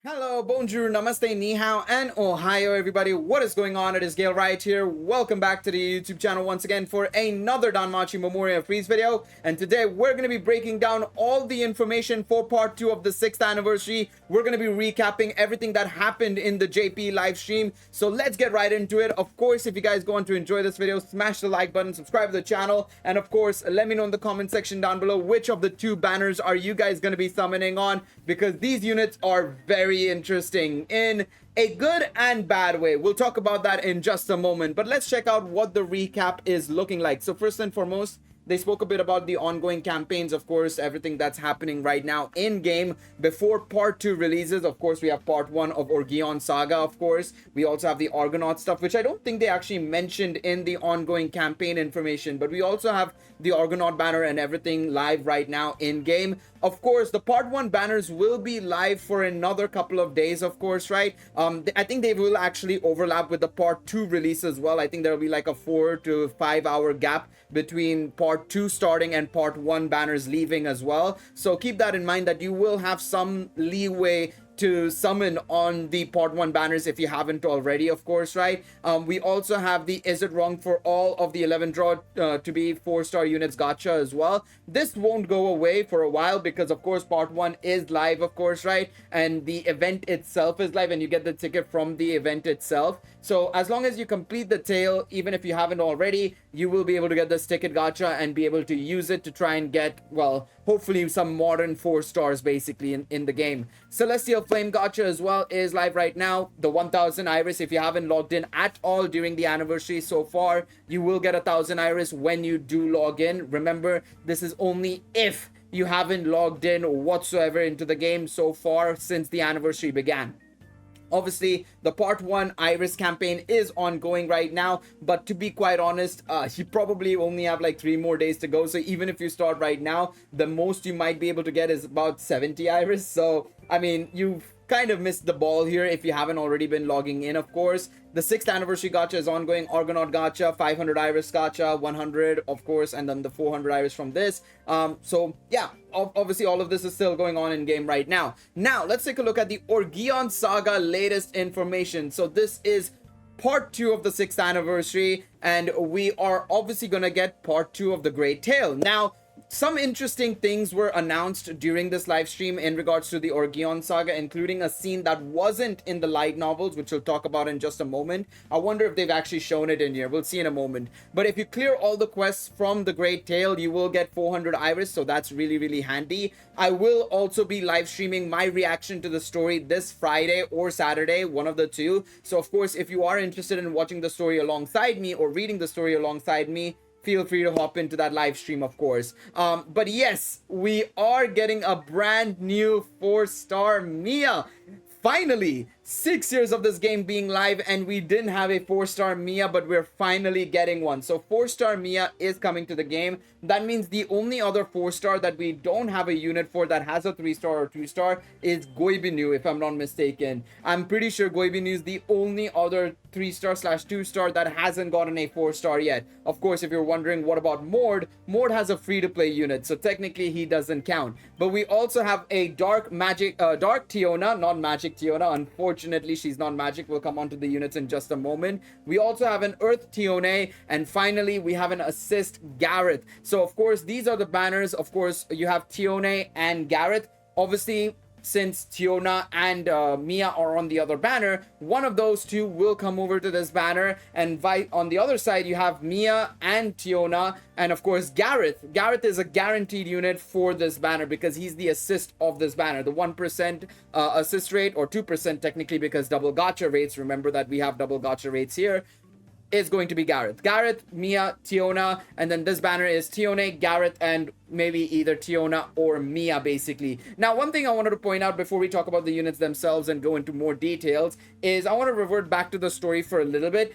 Hello, bonjour, namaste, ni hao, and ohio, everybody. What is going on? It is Garrett here. Welcome back to the YouTube channel once again for another Danmachi Memoria Freese video. And today we're going to be breaking down all the information for part 2 of the 6th anniversary. We're going to be recapping everything that happened in the JP live stream. So let's get right into it. Of course, if you guys go on to enjoy this video, smash the like button, subscribe to the channel, and of course, let me know in the comment section down below which of the 2 banners are you guys going to be summoning on, because these units are very interesting in a good and bad way. We'll talk about that in just a moment, but let's check out what the recap is looking like. So first and foremost, they spoke a bit about the ongoing campaigns, of course, everything that's happening right now in game before part 2 releases. Of course, we have part 1 of Orgion Saga, of course. We also have the Argonaut stuff, which I don't think they actually mentioned in the ongoing campaign information, but we also have the Argonaut banner and everything live right now in game. Of course, the part 1 banners will be live for another couple of days, of course, right? I think they will actually overlap with the part 2 release as well. I think there will be like a 4 to 5 hour gap between part 2 starting and part 1 banners leaving as well. So keep that in mind, that you will have some leeway to summon on the part 1 banners if you haven't already, of course, right? We also have the is it wrong for all of the 11 draw to be 4-star units gacha as well. This won't go away for a while because of course part 1 is live, of course, right? And the event itself is live and you get the ticket from the event itself. So as long as you complete the tail, even if you haven't already, you will be able to get this ticket gacha and be able to use it to try and get, well, hopefully some modern 4 stars basically in the game. Celestial Flame gacha as well is live right now. The 1000 iris, if you haven't logged in at all during the anniversary so far, you will get 1000 iris when you do log in. Remember, this is only if you haven't logged in whatsoever into the game so far since the anniversary began. Obviously, the part 1 Iris campaign is ongoing right now, but to be quite honest, you probably only have like 3 more days to go. So even if you start right now, the most you might be able to get is about 70 Iris. So, I mean, you've kind of missed the ball here if you haven't already been logging in, of course. The 6th anniversary gacha is ongoing. Argonaut gacha, 500 iris gacha, 100 of course, and then the 400 iris from this. So yeah, obviously all of this is still going on in game right now. Now let's take a look at the Orgion Saga latest information. So this is part 2 of the 6th anniversary, and we are obviously gonna get part 2 of the Great Tale. Now, some interesting things were announced during this live stream in regards to the Orgion Saga, including a scene that wasn't in the light novels, which we'll talk about in just a moment. I wonder if they've actually shown it in here. We'll see in a moment. But if you clear all the quests from the Great Tale, you will get 400 iris, so that's really, really handy. I will also be live streaming my reaction to the story this Friday or Saturday, one of the two. So of course, if you are interested in watching the story alongside me or reading the story alongside me, feel free to hop into that live stream, of course. But yes, we are getting a brand new 4-star Mia. Finally, 6 years of this game being live and we didn't have a 4-star Mia, but we're finally getting one. So 4-star Mia is coming to the game. That means the only other 4-star that we don't have a unit for that has a 3-star or 2-star is Goibinu, if I'm not mistaken. I'm pretty sure Goibinu is the only other 3-star / 2-star that hasn't gotten a 4-star yet. Of course, if you're wondering what about Mord, Mord has a free-to-play unit, so technically he doesn't count. But we also have a dark Tiona, not magic Tiona. Unfortunately, she's not magic. We'll come on to the units in just a moment. We also have an Earth Tione, and finally we have an assist Garrett. So of course, these are the banners. Of course, you have Tione and Garrett. Obviously, since Tiona and Mia are on the other banner, one of those two will come over to this banner, and on the other side you have Mia and Tiona, and of course Garrett. Garrett is a guaranteed unit for this banner because he's the assist of this banner, the 1% assist rate, or 2% technically because double gacha rates, remember that we have double gacha rates here, is going to be Garrett. Garrett, Mia, Tiona, and then this banner is Tione, Garrett, and maybe either Tiona or Mia, basically. Now, one thing I wanted to point out before we talk about the units themselves and go into more details is I want to revert back to the story for a little bit.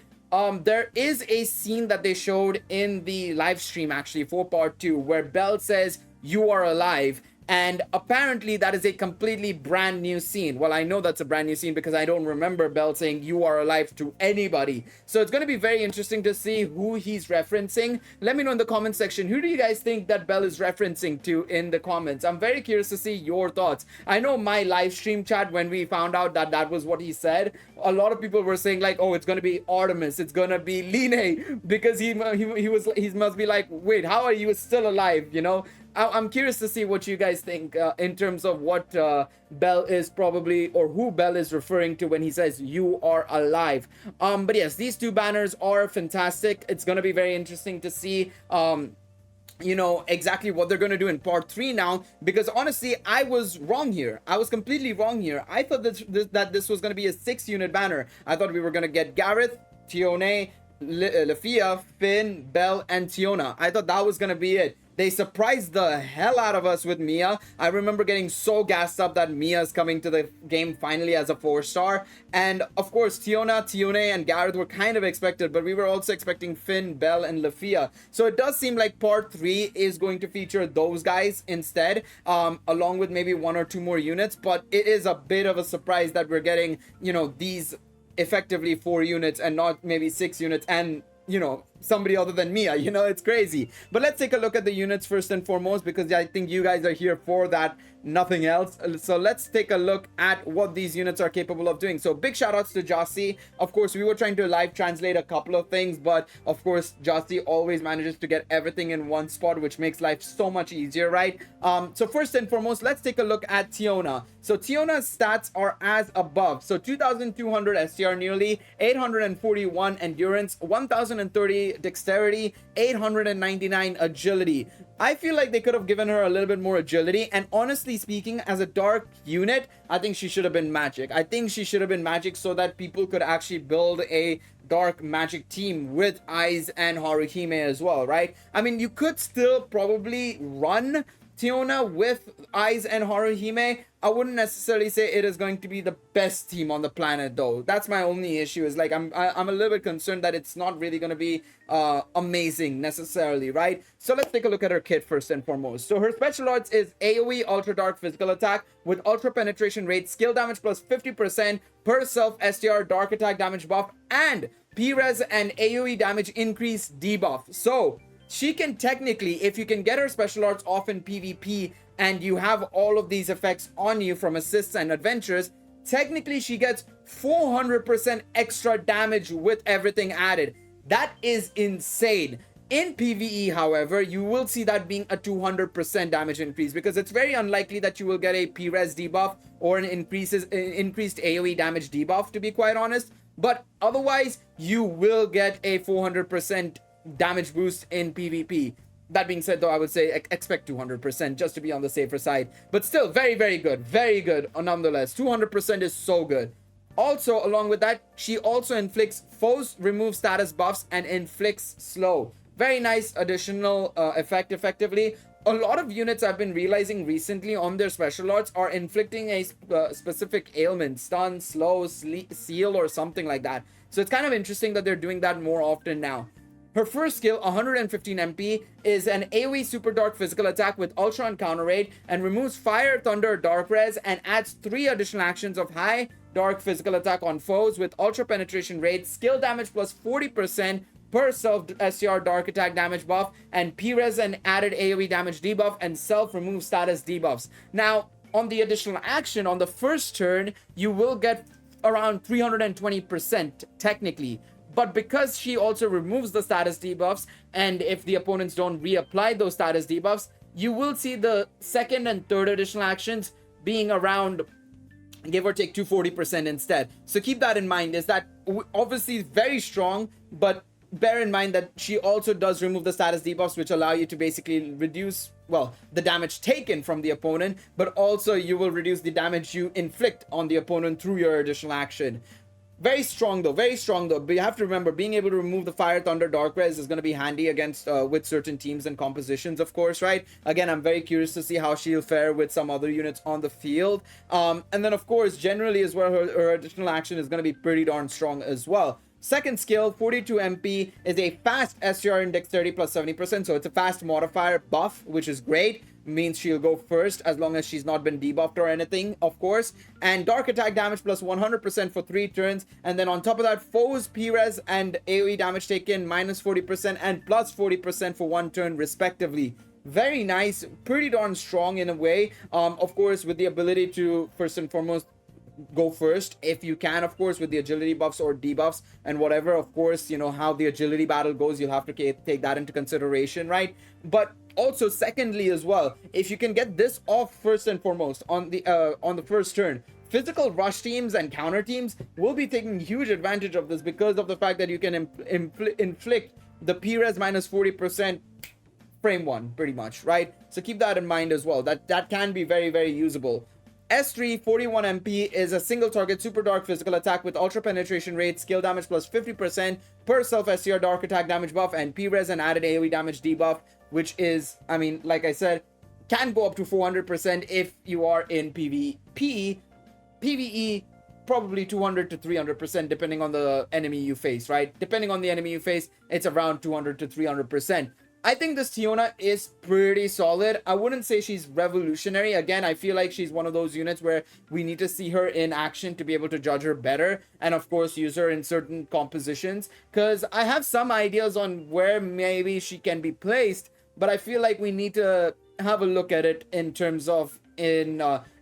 There is a scene that they showed in the live stream, actually, for part 2, where Belle says, "You are alive." And apparently that is a completely brand new scene. Well, I know that's a brand new scene because I don't remember Bell saying "you are alive" to anybody. So it's going to be very interesting to see who he's referencing. Let me know in the comment section, who do you guys think that Bell is referencing to in the comments? I'm very curious to see your thoughts. I know my live stream chat, when we found out that that was what he said, a lot of people were saying like, oh, it's going to be Artemis, it's going to be Line, because he must be like, wait, how are you still alive, you know? I'm curious to see what you guys think in terms of what Bell is probably, or who Bell is referring to when he says "you are alive." But yes, these two banners are fantastic. It's going to be very interesting to see you know, exactly what they're going to do in part 3 now, because honestly, I was wrong here. I was completely wrong here. I thought that this was going to be a 6-unit banner. I thought we were going to get Garrett, Tione, Lafia, Finn, Bell, and Tiona. I thought that was going to be it. They surprised the hell out of us with Mia. I remember getting so gassed up that Mia's coming to the game finally as a 4-star. And of course, Tiona, Tione, and Garrett were kind of expected, but we were also expecting Finn, Bell, and Lafia. So it does seem like part 3 is going to feature those guys instead, along with maybe 1 or 2 more units. But it is a bit of a surprise that we're getting, you know, these effectively 4 units and not maybe 6 units and, you know, somebody other than Mia. You know, it's crazy. But let's take a look at the units first and foremost, because I think you guys are here for that, nothing else. So let's take a look at what these units are capable of doing. So big shout outs to Jossie. Of course, we were trying to live translate a couple of things, but of course Jossie always manages to get everything in one spot, which makes life so much easier, right? So first and foremost, let's take a look at Tiona. So Tiona's stats are as above. So 2200 STR nearly, 841 endurance, 1030 dexterity, 899 agility. I feel like they could have given her a little bit more agility, and honestly speaking, as a dark unit, I think she should have been magic. I think she should have been magic so that people could actually build a dark magic team with Eyes and Haruhime as well, right? I mean, you could still probably run Tiona with Eyes and Haruhime. I wouldn't necessarily say it is going to be the best team on the planet, though. That's my only issue, is like I'm a little bit concerned that it's not really going to be amazing necessarily, right? So let's take a look at her kit first and foremost. So her special arts is AoE Ultra Dark Physical Attack with Ultra Penetration Rate, skill damage plus 50% per self STR dark attack damage buff, and P-Res and AoE damage increase debuff. So she can technically, if you can get her special arts off in PvP and you have all of these effects on you from assists and adventures, technically she gets 400% extra damage with everything added. That is insane. In PvE, however, you will see that being a 200% damage increase, because it's very unlikely that you will get a P-Res debuff or an increased AoE damage debuff, to be quite honest. But otherwise, you will get a 400% damage boost in PvP. That being said, though, I would say expect 200% just to be on the safer side. But still, very, very good. Very good nonetheless. 200% is so good. Also, along with that, she also inflicts foes, removes status buffs, and inflicts slow. Very nice additional effect, effectively. A lot of units I've been realizing recently on their special arts are inflicting a specific ailment, stun, slow, seal, or something like that. So it's kind of interesting that they're doing that more often now. Her first skill, 115 MP, is an AoE Super Dark Physical Attack with Ultra and Counter Raid, and removes Fire, Thunder, Dark Res, and adds 3 additional actions of High Dark Physical Attack on foes with Ultra Penetration Rate, skill damage plus 40% per self STR Dark Attack damage buff, and P-Res and added AoE damage debuff, and self remove status debuffs. Now, on the additional action, on the first turn, you will get around 320% technically. But because she also removes the status debuffs, and if the opponents don't reapply those status debuffs, you will see the second and third additional actions being around, give or take, 240% instead. So keep that in mind, is that obviously very strong, but bear in mind that she also does remove the status debuffs, which allow you to basically reduce, well, the damage taken from the opponent, but also you will reduce the damage you inflict on the opponent through your additional action. Very strong though, very strong though. But you have to remember, being able to remove the Fire, Thunder, Dark Res is going to be handy against with certain teams and compositions, of course, right? Again, I'm very curious to see how she'll fare with some other units on the field. And then, of course, generally as well, her additional action is going to be pretty darn strong as well. Second skill, 42 MP, is a fast STR in Dexterity plus 70%, so it's a fast modifier buff, which is great. means she'll go first as long as she's not been debuffed or anything, of course. And dark attack damage plus 100% for 3 turns. And then on top of that, foes, P-res, and AoE damage taken minus 40% and plus 40% for 1 turn respectively. Very nice, pretty darn strong in a way. Of course, with the ability to, first and foremost, go first if you can, of course, with the agility buffs or debuffs and whatever. Of course, you know how the agility battle goes, you'll have to take that into consideration, right? But also, secondly, as well, if you can get this off first and foremost on the first turn, physical rush teams and counter teams will be taking huge advantage of this because of the fact that you can inflict the P-res minus 40% frame 1 pretty much, right? So keep that in mind as well. That can be very, very usable. S3 41 MP is a single target super dark physical attack with ultra penetration rate, skill damage plus 50% per self STR dark attack damage buff, and P-res and added AoE damage debuff, which is, I mean, like I said, can go up to 400% if you are in PvP. PvE, probably 200 to 300% depending on the enemy you face, right? Depending on the enemy you face, it's around 200 to 300%. I think this Tiona is pretty solid. I wouldn't say she's revolutionary. Again, I feel like she's one of those units where we need to see her in action to be able to judge her better. And of course, use her in certain compositions. Because I have some ideas on where maybe she can be placed. But I feel like we need to have a look at it in terms of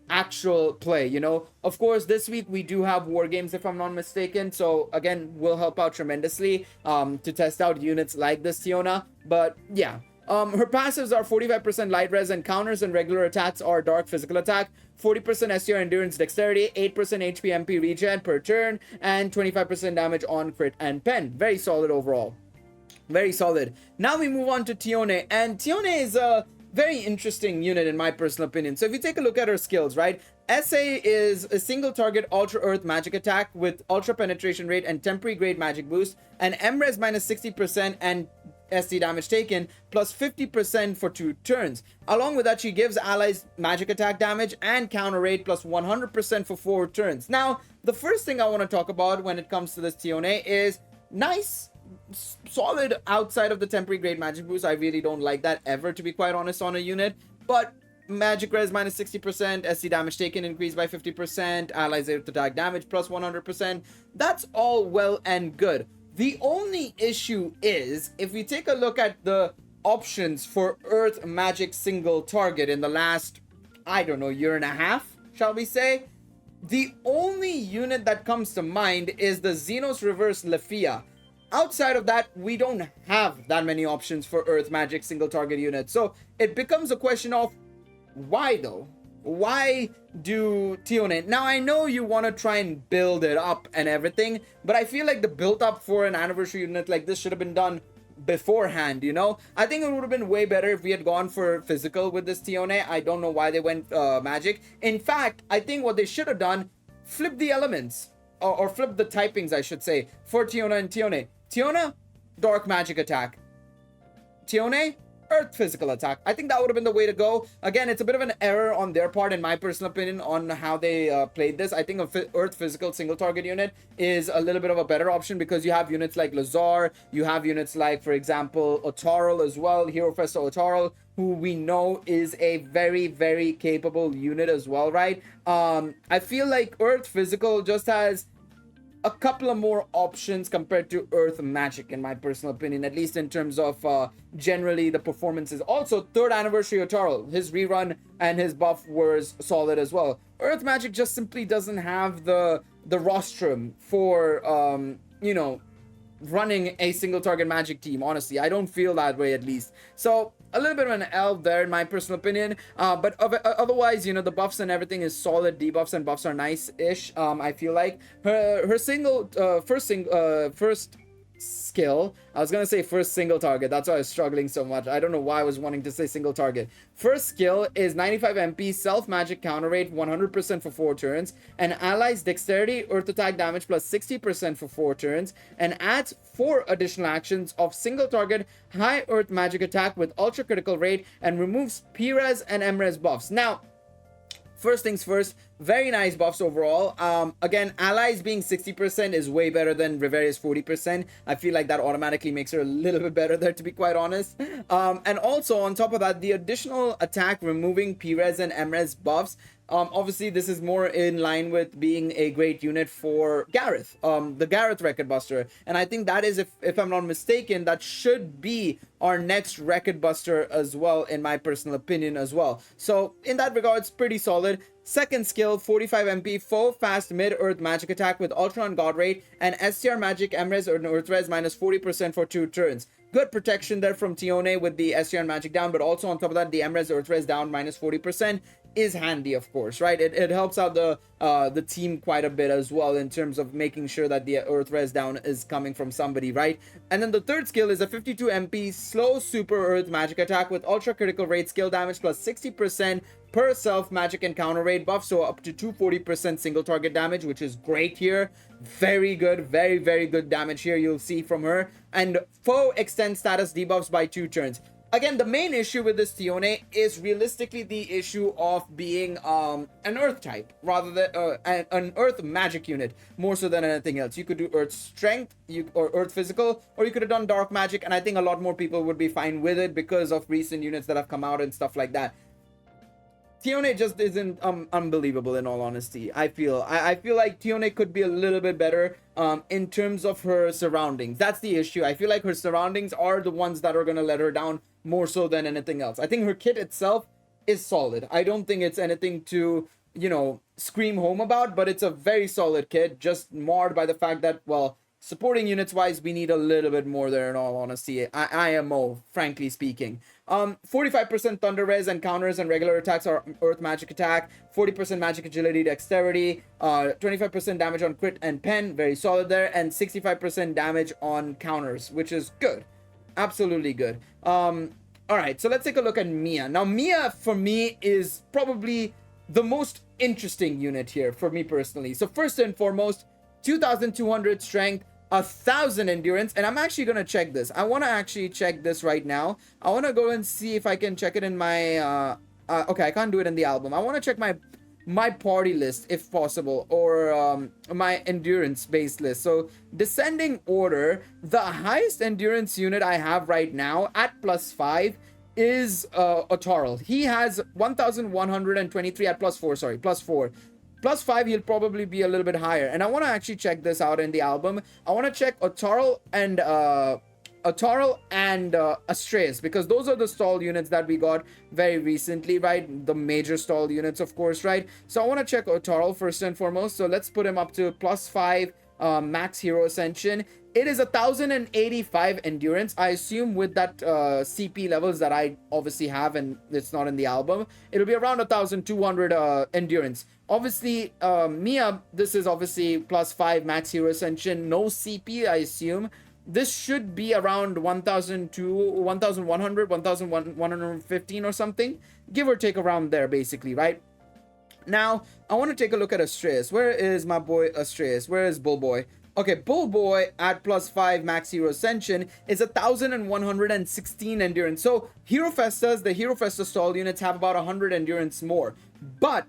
actual play, you know. Of course, this week we do have war games, if I'm not mistaken, so again will help out tremendously to test out units like this Tiona. But yeah, her passives are 45% light res and counters, and regular attacks are dark physical attack, 40% STR endurance dexterity, 8% HP MP regen per turn, and 25% damage on crit and pen. Very solid overall, very solid. Now we move on to Tione, and Tione is a very interesting unit in my personal opinion. So if you take a look at her skills, right? SA is a single target ultra earth magic attack with ultra penetration rate and temporary grade magic boost, and MRes minus 60% and SD damage taken plus 50% for 2 turns. Along with that, she gives allies magic attack damage and counter rate plus 100% for 4 turns. Now, the first thing I want to talk about when it comes to this Tione is nice, solid outside of the temporary grade magic boost. I really don't like that ever, to be quite honest, on a unit. But magic res minus 60%, SC damage taken increased by 50%, allies earth attack damage plus 100%. That's all well and good. The only issue is, if we take a look at the options for earth magic single target in the last, I don't know, year and a half, shall we say, the only unit that comes to mind is the Xenos Reverse Lefia. Outside of that, we don't have that many options for earth magic single target units. So it becomes a question of why though? Why do Tione? Now I know you want to try and build it up and everything, but I feel like the build up for an anniversary unit like this should have been done beforehand, you know. I think it would have been way better if we had gone for physical with this Tione. I don't know why they went magic. In fact, I think what they should have done, flip the elements or flip the typings, I should say, for Tiona and Tione. Tiona, dark magic attack. Tione, earth physical attack. I think that would have been the way to go. Again, it's a bit of an error on their part, in my personal opinion, on how they played this. I think a earth physical single target unit is a little bit of a better option because you have units like Lazar, you have units like, for example, Otarl as well, Hero Festa Otarl, who we know is a very, very capable unit as well, right? I feel like earth physical just has a couple of more options compared to earth magic, in my personal opinion, at least in terms of generally the performances. Also, 3rd anniversary Otarl, his rerun and his buff was solid as well. Earth magic just simply doesn't have the rostrum for you know, running a single target magic team. Honestly, I don't feel that way, at least. So a little bit of an L there, in my personal opinion, but otherwise, you know, the buffs and everything is solid. Debuffs and buffs are nice-ish. I feel like her single first skill, I was gonna say first single target, that's why I was struggling so much. I don't know why I was wanting to say single target. First skill is 95 MP, self magic counter rate 100% for 4 turns, and allies dexterity earth attack damage plus 60% for 4 turns, and adds 4 additional actions of single target high earth magic attack with ultra critical rate, and removes P-res and M-res buffs. Now, First things first, very nice buffs overall. Again, allies being 60% is way better than Riveria's 40%. I feel like that automatically makes her a little bit better there, to be quite honest. And also on top of that, the additional attack removing P-Res and M-Res buffs. Obviously, this is more in line with being a great unit for Garrett, the Garrett Record Buster. And I think that is, if I'm not mistaken, that should be our next Record Buster as well, in my personal opinion as well. So in that regard, it's pretty solid. Second skill, 45 MP, full fast mid-earth magic attack with Ultra on God Rate and STR magic M-Res or Earth Res minus 40% for 2 turns. Good protection there from Tione with the STR magic down, but also on top of that, the M-Res Earth Res down minus 40% is handy, of course, right? It helps out the team quite a bit as well in terms of making sure that the Earth Res down is coming from somebody, right? And then the third skill is a 52 MP slow super Earth magic attack with ultra critical rate skill damage plus 60% per self magic and counter rate buff, so up to 240% single target damage, which is great here. Very good, very, very good damage here you'll see from her. And foe extend status debuffs by 2 turns. Again, the main issue with this Tione is realistically the issue of being an Earth type rather than an Earth magic unit more so than anything else. You could do Earth Strength or Earth Physical, or you could have done Dark Magic, and I think a lot more people would be fine with it because of recent units that have come out and stuff like that. Tione just isn't unbelievable, in all honesty. I feel like Tione could be a little bit better in terms of her surroundings. That's the issue. I feel like her surroundings are the ones that are going to let her down more so than anything else. I think her kit itself is solid. I don't think it's anything to, you know, scream home about, but it's a very solid kit, just marred by the fact that, well, supporting units wise, we need a little bit more there, in all honesty. IMO, frankly speaking. 45% thunder res and counters and regular attacks are earth magic attack, 40% magic agility dexterity, 25% damage on crit and pen, very solid there, and 65% damage on counters, which is good. Absolutely good. All right, so let's take a look at Mia. Now, Mia, for me, is probably the most interesting unit here for me personally. So first and foremost, 2,200 strength, 1,000 endurance, and I'm actually gonna check this. I want to actually check this right now. I want to go and see if I can check it in my okay, I can't do it in the album. I want to check my party list if possible, or my endurance based list. So descending order, the highest endurance unit I have right now at +5 is Otarl. He has 1,123 at +4, sorry, +4. +5, he'll probably be a little bit higher. And I want to actually check this out in the album. I want to check Otarl and Astreus, because those are the stall units that we got very recently, right? The major stall units, of course, right? So I want to check Otarl first and foremost. So let's put him up to +5 max hero ascension. It is 1,085 endurance. I assume with that CP levels that I obviously have, and it's not in the album, it'll be around 1,200 endurance. Obviously, Mia, this is obviously +5 max hero ascension, no CP, I assume. This should be around 1,100, 1,115 or something, give or take around there, basically, right? Now, I want to take a look at Astreus. Where is my boy Astreus? Where is Bullboy? Okay, Bullboy at +5 max hero ascension is 1,116 endurance. So Hero Festas, the Hero Festa stall units have about 100 endurance more. But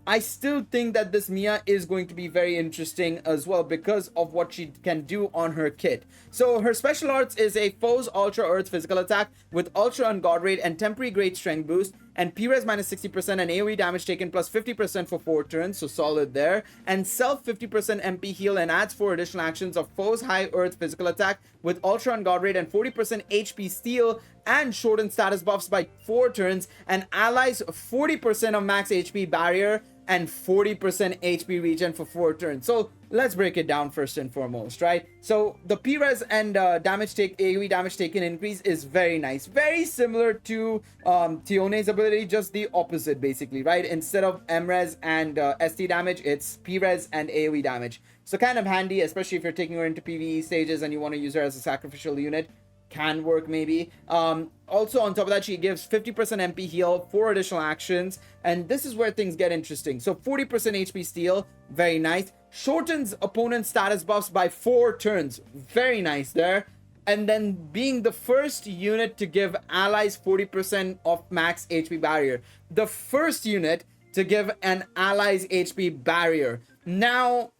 I still think that this Mia is going to be very interesting as well because of what she can do on her kit. So her special arts is a foe's ultra earth physical attack with ultra on god rate and temporary great strength boost, and P-Res minus 60% and AoE damage taken plus 50% for 4 turns, so solid there. And self 50% MP heal and adds 4 additional actions of foe's high earth physical attack with ultra on god rate and 40% HP steal and shorten status buffs by 4 turns, and allies 40% of max HP barrier and 40% HP regen for 4 turns. So let's break it down first and foremost, right? So the P-Res and AoE damage taken increase is very nice. Very similar to Tione's ability, just the opposite basically, right? Instead of M-Res and ST damage, it's P-Res and AoE damage. So kind of handy, especially if you're taking her into PvE stages and you want to use her as a sacrificial unit. Can work maybe. Also on top of that, she gives 50% MP heal, 4 additional actions, and this is where things get interesting. So 40% HP steal, very nice. Shortens opponent's status buffs by 4 turns, very nice there. And then being the first unit to give allies 40% of max HP barrier. The first unit to give an ally's HP barrier. Now,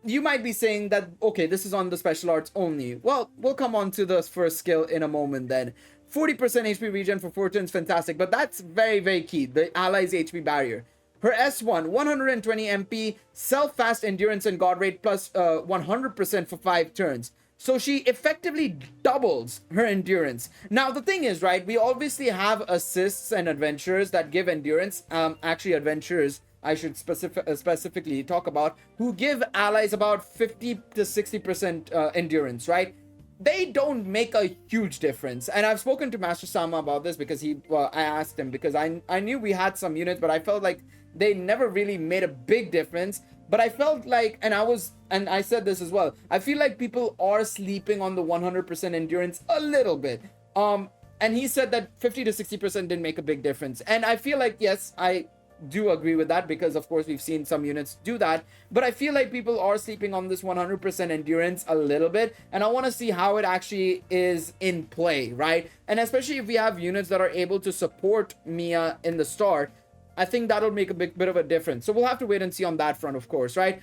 you might be saying that, okay, this is on the special arts only. Well, we'll come on to the first skill in a moment then. 40% HP regen for 4 turns, fantastic. But that's very, very key, the ally's HP barrier. Her S1, 120 MP, self-fast endurance and god rate plus 100% for 5 turns. So she effectively doubles her endurance. Now, the thing is, right, we obviously have assists and adventurers that give endurance. Actually, adventurers, I should specifically talk about, who give allies about 50 to 60% endurance, right? They don't make a huge difference. And I've spoken to Master Sama about this because I asked him, because I knew we had some units, but I felt like they never really made a big difference. But I felt like, and I said this as well, I feel like people are sleeping on the 100% endurance a little bit. And he said that 50 to 60% didn't make a big difference. And I feel like, yes, I do agree with that, because of course we've seen some units do that. But I feel like people are sleeping on this 100% endurance a little bit. And I want to see how it actually is in play, right? And especially if we have units that are able to support Mia in the start, I think that'll make a bit of a difference. So we'll have to wait and see on that front, of course, right?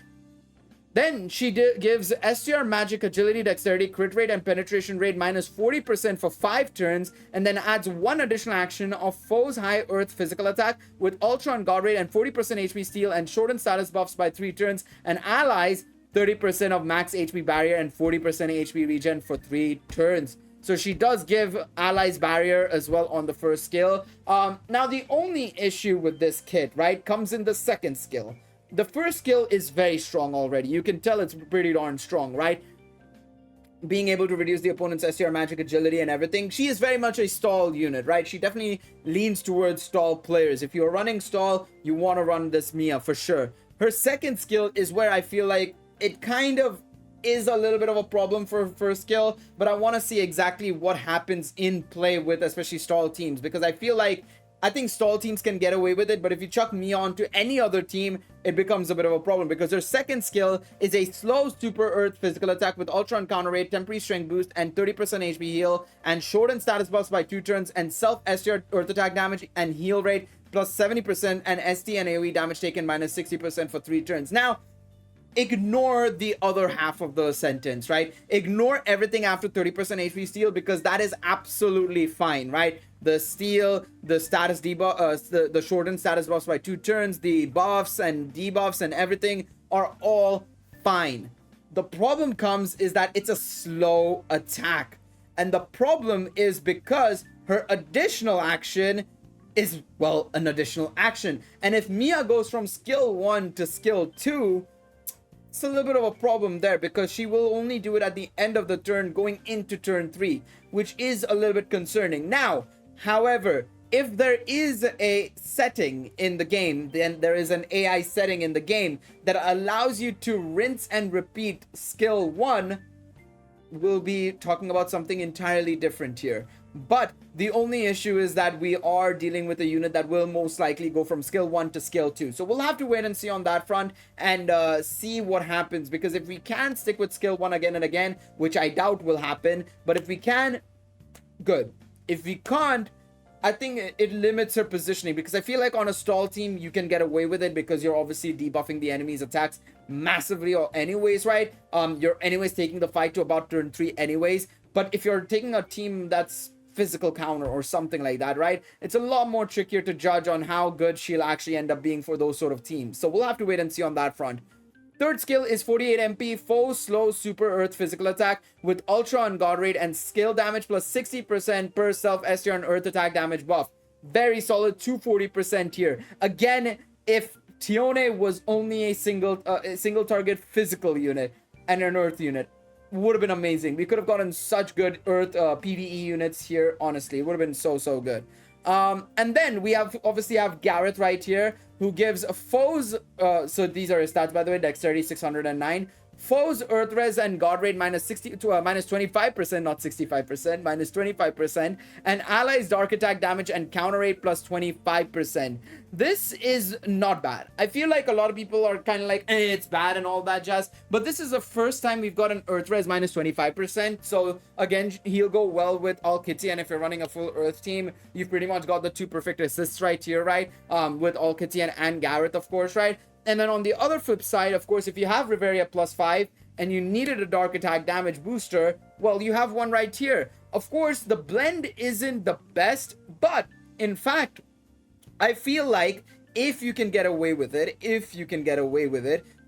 Then she gives STR magic, agility, dexterity, crit rate, and penetration rate minus 40% for 5 turns, and then adds 1 additional action of foes high earth physical attack with ultra on god rate and 40% HP steal and shorten status buffs by 3 turns, and allies 30% of max HP barrier and 40% HP regen for 3 turns. So she does give allies barrier as well on the first skill. Now the only issue with this kit, right, comes in the second skill. The first skill is very strong already. You can tell it's pretty darn strong, right? Being able to reduce the opponent's STR magic, agility, and everything. She is very much a stall unit, right? She definitely leans towards stall players. If you're running stall, you want to run this Mia for sure. Her second skill is where I feel like it kind of is a little bit of a problem for first skill, but I want to see exactly what happens in play with especially stall teams, because I think stall teams can get away with it, but if you chuck Mia onto any other team, it becomes a bit of a problem, because her second skill is a slow super earth physical attack with ultra on counter rate, temporary strength boost, and 30% HP heal, and shorten status buffs by 2 turns, and self STR earth attack damage and heal rate plus 70%, and ST and AoE damage taken minus 60% for 3 turns. Now, ignore the other half of the sentence, right? Ignore everything after 30% HP steal, because that is absolutely fine, right? The steal, the status debuff, the shortened status buffs by 2 turns, the buffs and debuffs and everything are all fine. The problem comes is that it's a slow attack. And the problem is because her additional action is, well, an additional action. And if Mia goes from skill 1 to skill 2, it's a little bit of a problem there, because she will only do it at the end of the turn going into turn 3, which is a little bit concerning. Now, however, if there is a setting in the game, then there is an AI setting in the game that allows you to rinse and repeat skill 1, we'll be talking about something entirely different here. But the only issue is that we are dealing with a unit that will most likely go from skill 1 to skill 2. So we'll have to wait and see on that front and see what happens. Because if we can stick with skill 1 again and again, which I doubt will happen, but if we can, good. If we can't, I think it limits her positioning, because I feel like on a stall team, you can get away with it because you're obviously debuffing the enemy's attacks massively or anyways, right? You're anyways taking the fight to about turn 3 anyways. But if you're taking a team that's physical counter or something like that, right? It's a lot more trickier to judge on how good she'll actually end up being for those sort of teams. So we'll have to wait and see on that front. Third skill is 48 MP, foe slow super earth physical attack with ultra on god rate and skill damage plus 60% per self STR and earth attack damage buff. Very solid 240% here. Again, if Tione was only a single target physical unit and an earth unit, would have been amazing. We could have gotten such good earth PvE units here, honestly. It would have been so good. And then we obviously have Garrett right here, who gives foes, so these are his stats by the way, dexterity 609, foes earth res and god rate minus 25%, not 65%, minus 25%, and allies dark attack damage and counter rate plus 25%. This is not bad. I feel like a lot of people are kind of like, it's bad and all that jazz, but this is the first time we've got an earth res minus 25%. So again, he'll go well with all Kitty, and if you're running a full earth team, you've pretty much got the 2 perfect assists right here, right? With all Kitty Orgion and Garrett, of course, right? And then on the other flip side, of course, if you have Reveria +5 and you needed a dark attack damage booster, well, you have one right here. Of course, the blend isn't the best, but in fact, I feel like if you can get away with it,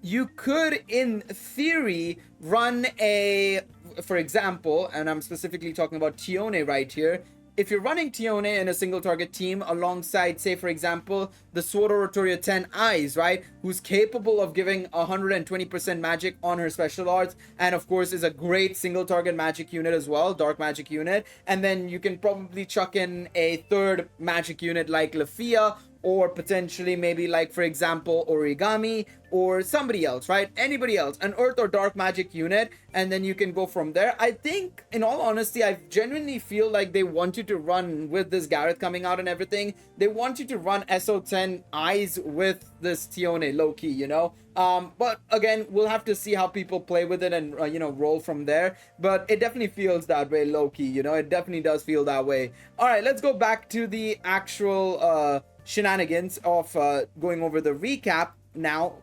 you could, in theory, run a, for example, and I'm specifically talking about Tione right here. If you're running Tione in a single target team alongside, say, for example, the Sword Oratoria 10 Eyes, right? Who's capable of giving 120% magic on her special arts, and of course is a great single target magic unit as well, dark magic unit. And then you can probably chuck in a third magic unit like Lafia, or potentially maybe like, for example, Origami or somebody else, right? Anybody else, an earth or dark magic unit, and then you can go from there. I think, in all honesty, I genuinely feel like they want you to run with this Garrett coming out and everything. They want you to run SO10 Eyes with this Tione low-key, you know? But again, we'll have to see how people play with it and, you know, roll from there. But it definitely feels that way low-key, you know? It definitely does feel that way. All right, let's go back to the actual shenanigans of going over the recap now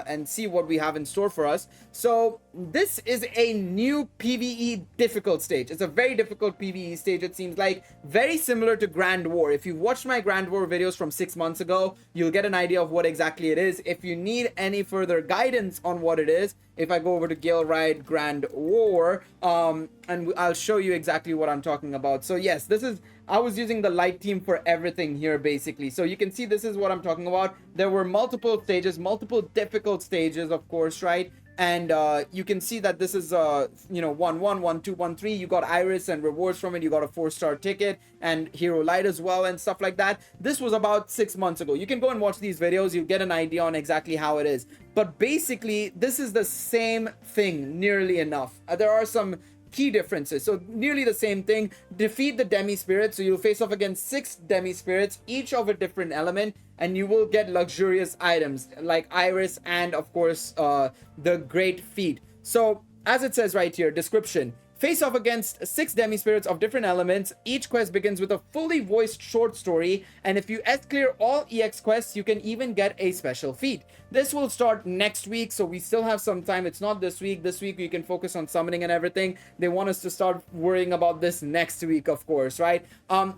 and see what we have in store for us. So this is a new PvE difficult stage. It's a very difficult PvE stage. It seems like very similar to Grand War. If you watched my Grand War videos from 6 months ago, you'll get an idea of what exactly it is. If you need any further guidance on what it is, if I go over to Galeriot Grand War, and I'll show you exactly what I'm talking about. So yes, this is, I was using the light team for everything here basically. So you can see this is what I'm talking about. There were multiple stages, multiple difficult stages, of course, right? And you can see that this is you know, 1-1, 1-2, 1-3. You got Iris and rewards from it. You got a 4-star ticket and Hero Light as well and stuff like that. This was about 6 months ago. You can go and watch these videos. You'll get an idea on exactly how it is. But basically, this is the same thing nearly enough. There are some key differences. So nearly the same thing. Defeat the demi spirits. So you'll face off against 6 demi spirits, each of a different element, and you will get luxurious items like Iris and of course the Great Feat. So as it says right here, description: face off against 6 demi spirits of different elements. Each quest begins with a fully voiced short story, and if you clear all EX quests, you can even get a special feat. This will start next week, so we still have some time. It's not this week. This week we can focus on summoning and everything. They want us to start worrying about this next week, of course, right?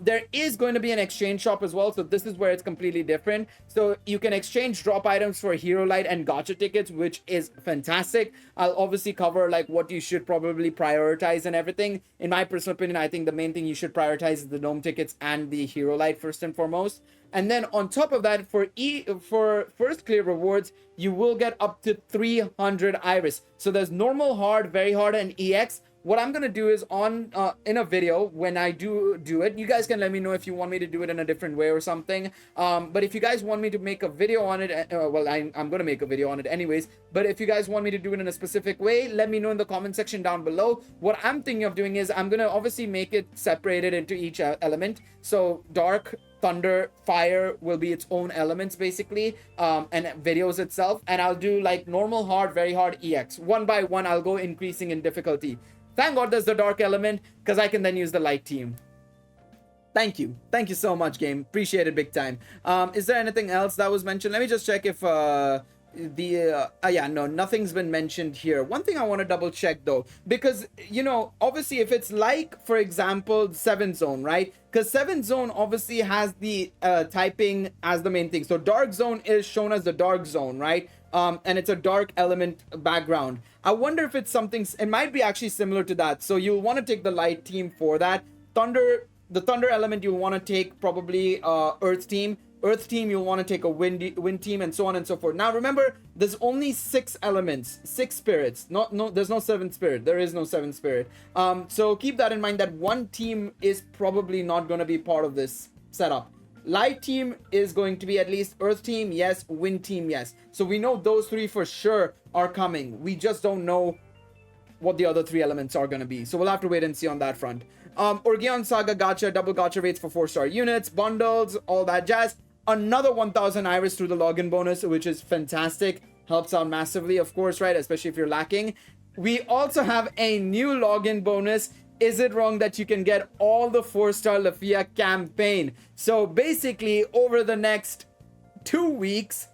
There is going to be an exchange shop as well, so this is where it's completely different. So you can exchange drop items for Hero Light and gacha tickets, which is fantastic. I'll obviously cover like what you should probably prioritize and everything. In my personal opinion, I think the main thing you should prioritize is the gnome tickets and the Hero Light first and foremost. And then on top of that, for first clear rewards, you will get up to 300 Iris. So there's normal, hard, very hard, and EX. What I'm gonna do is on in a video when I do it, you guys can let me know if you want me to do it in a different way or something. But if you guys want me to make a video on it, well, I'm gonna make a video on it anyways. But if you guys want me to do it in a specific way, let me know in the comment section down below. What I'm thinking of doing is I'm gonna obviously make it separated into each element. So dark, thunder, fire will be its own elements basically, and videos itself. And I'll do like normal, hard, very hard, EX. One by one, I'll go increasing in difficulty. Thank God there's the dark element, because I can then use the light team. Thank you. Thank you so much, game. Appreciate it big time. Is there anything else that was mentioned? Let me just check if yeah, no, nothing's been mentioned here. One thing I want to double check though, because, you know, obviously if it's like, for example, 7th zone, right? Because 7th zone obviously has the typing as the main thing. So dark zone is shown as the dark zone, right? And it's a dark element background. I wonder if it's something, it might be actually similar to that. So you'll want to take the light team for that. The thunder element, you'll want to take probably earth team. Earth team, you'll want to take a wind team, and so on and so forth. Now remember, there's only 6 elements, 6 spirits. There's no 7th spirit. There is no 7th spirit. So keep that in mind, that one team is probably not going to be part of this setup. Light team is going to be at least earth team, yes. Wind team, yes. So we know those 3 for sure are coming. We just don't know what the other 3 elements are going to be. So we'll have to wait and see on that front. Orgion Saga gacha, double gacha rates for 4-star units, bundles, all that jazz. Another 1000 Iris through the login bonus, which is fantastic. Helps out massively, of course, right? Especially if you're lacking. We also have a new login bonus. Is it wrong that you can get all the 4-star Lafia campaign? So basically, over the next 2 weeks,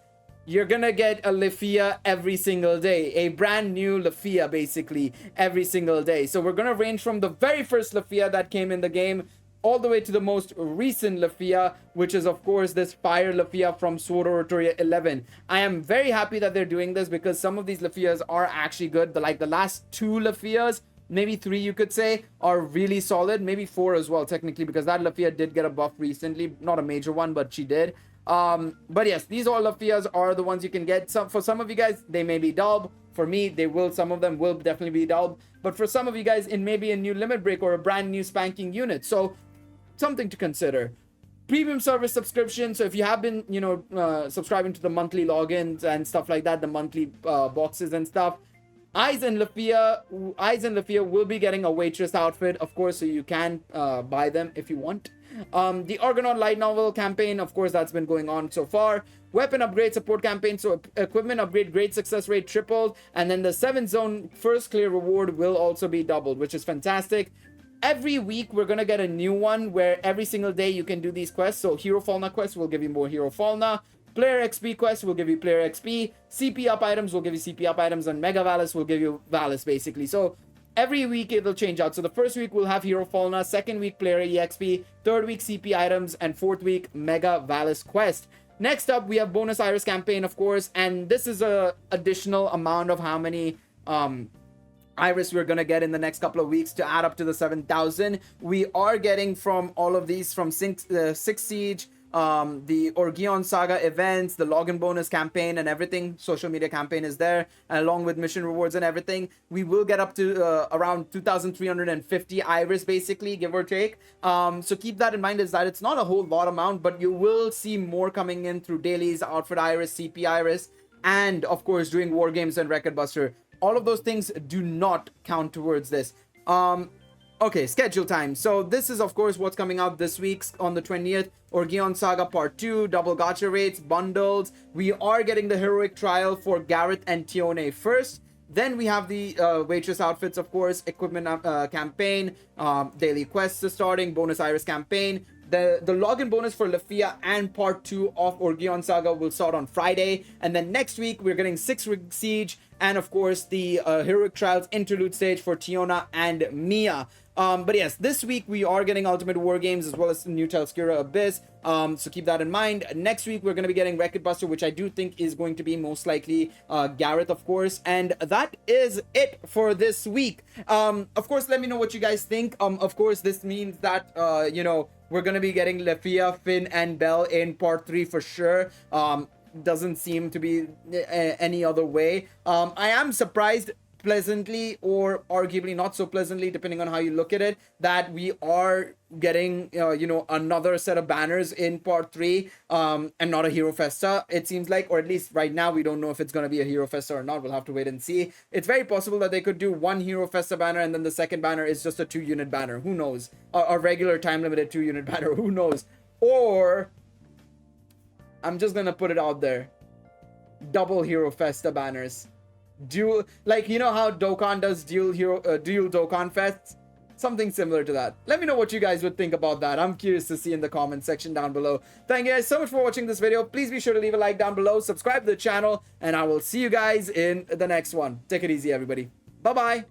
you're gonna get a Lafia every single day, a brand new Lafia basically every single day. So we're gonna range from the very first Lafia that came in the game all the way to the most recent Lafia, which is of course this Fire Lafia from Sword Oratoria 11. I am very happy that they're doing this because some of these Lafias are actually good. Like the last 2 Lafias, maybe 3 you could say, are really solid. Maybe 4 as well technically, because that Lafia did get a buff recently. Not a major one, but she did. But yes, these all Lafias are the ones you can get. For some of you guys, they may be dull. For me, some of them will definitely be dull. But for some of you guys, it may be a new limit break or a brand new spanking unit. So something to consider. Premium service subscription. So if you have been, subscribing to the monthly logins and stuff like that, the monthly boxes and stuff, Eyes and Lafia will be getting a waitress outfit, of course, so you can buy them if you want. The Orgion light novel campaign, of course, that's been going on so far. Weapon upgrade support campaign, so equipment upgrade, great success rate tripled, and then the 7th zone first clear reward will also be doubled, which is fantastic. Every week we're gonna get a new one where every single day you can do these quests. So Hero Falna quest will give you more Hero Falna. Player XP quest will give you player XP. CP up items will give you CP up items, and Mega Valis will give you Valis basically. So every week it will change out. So the first week we'll have Hero Falna, second week player EXP, third week CP items, and fourth week Mega Valis quest. Next up we have bonus Iris campaign, of course, and this is a additional amount of how many Iris we're gonna get in the next couple of weeks to add up to the 7,000. We are getting from all of these from Six Siege, the Orgion Saga events, the login bonus campaign and everything. Social media campaign is there, along with mission rewards and everything. We will get up to around 2,350 Iris basically, give or take. So keep that in mind, is that it's not a whole lot amount, but you will see more coming in through dailies, outfit Iris, CP Iris, and of course doing war games and Record Buster. All of those things do not count towards this. Okay, schedule time. So this is of course what's coming out this week on the 20th. Orgion Saga Part 2, double gacha rates, bundles. We are getting the heroic trial for Garrett and Tione first. Then we have the waitress outfits, of course, equipment campaign, daily quests is starting, bonus Iris campaign. The login bonus for Lafia and Part 2 of Orgion Saga will start on Friday. And then next week, we're getting 6 Rig Siege and, of course, the Heroic Trials Interlude stage for Tiona and Mia. But yes, this week we are getting Ultimate War Games as well as New Telskura Abyss. So keep that in mind. Next week we're going to be getting Record Buster, which I do think is going to be most likely Garrett, of course. And that is it for this week. Of course, let me know what you guys think. Of course, this means that, we're going to be getting Lafia, Finn, and Belle in Part 3 for sure. Doesn't seem to be any other way. I am surprised pleasantly, or arguably not so pleasantly, depending on how you look at it, that we are getting another set of banners in Part 3 and not a Hero Festa, it seems like. Or at least right now we don't know if it's going to be a Hero Festa or not. We'll have to wait and see. It's very possible that they could do one Hero Festa banner and then the second banner is just a 2-unit banner. Who knows? A regular time limited 2-unit banner. Who knows? Or I'm just gonna put it out there, double Hero Festa banners. Dual, like, you know how Dokkan does dual Dokkan Fests? Something similar to that. Let me know what you guys would think about that. I'm curious to see in the comment section down below. Thank you guys so much for watching this video. Please be sure to leave a like down below, subscribe to the channel, and I will see you guys in the next one. Take it easy, everybody. Bye-bye.